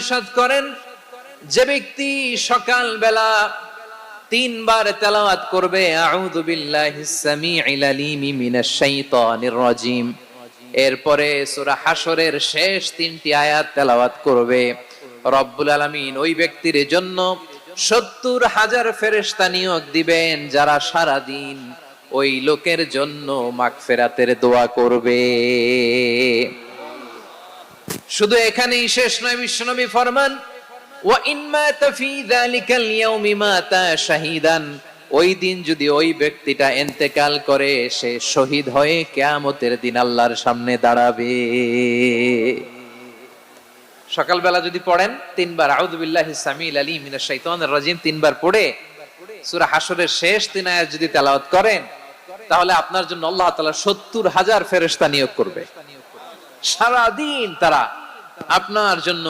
ইরশাদ করেন, যে ব্যক্তি সকাল বেলা 3 বার তেলাওয়াত করবে আউযু বিল্লাহিস সামিউল আলিম মিনাশ শাইতানির রাজিম, এরপরে সূরা হাশরের শেষ 3টি আয়াত তেলাওয়াত করবে, রব্বুল আলামিন ওই ব্যক্তির জন্য 70,000 ফেরেশতা নিয়োগ দিবেন যারা সারা দিন ওই লোকের জন্য মাগফিরাতের দোয়া করবে। শুধু এখানেই শেষ নয়, বিশ্বনবী ফরমান ওয়া ইন মাতা ফি যালিকাল ইয়াউমি মাতা শাহীদান, ওই দিন যদি ওই ব্যক্তিটা ইন্তেকাল করে সে শহীদ হয়ে কিয়ামতের দিন আল্লাহর সামনে দাঁড়াবে। সকালবেলা যদি পড়েন 3 বার আউযু বিল্লাহিস সামিউল আলিম মিনাশ শাইতানির রাজিম 3 বার পড়ে সূরা হাশরের শেষ 3 আয়াত যদি তেলাওয়াত করেন, তাহলে আপনার জন্য আল্লাহ তাআলা 70,000 ফেরেশতা নিয়োগ করবে। সারা দিন তারা আপনার জন্য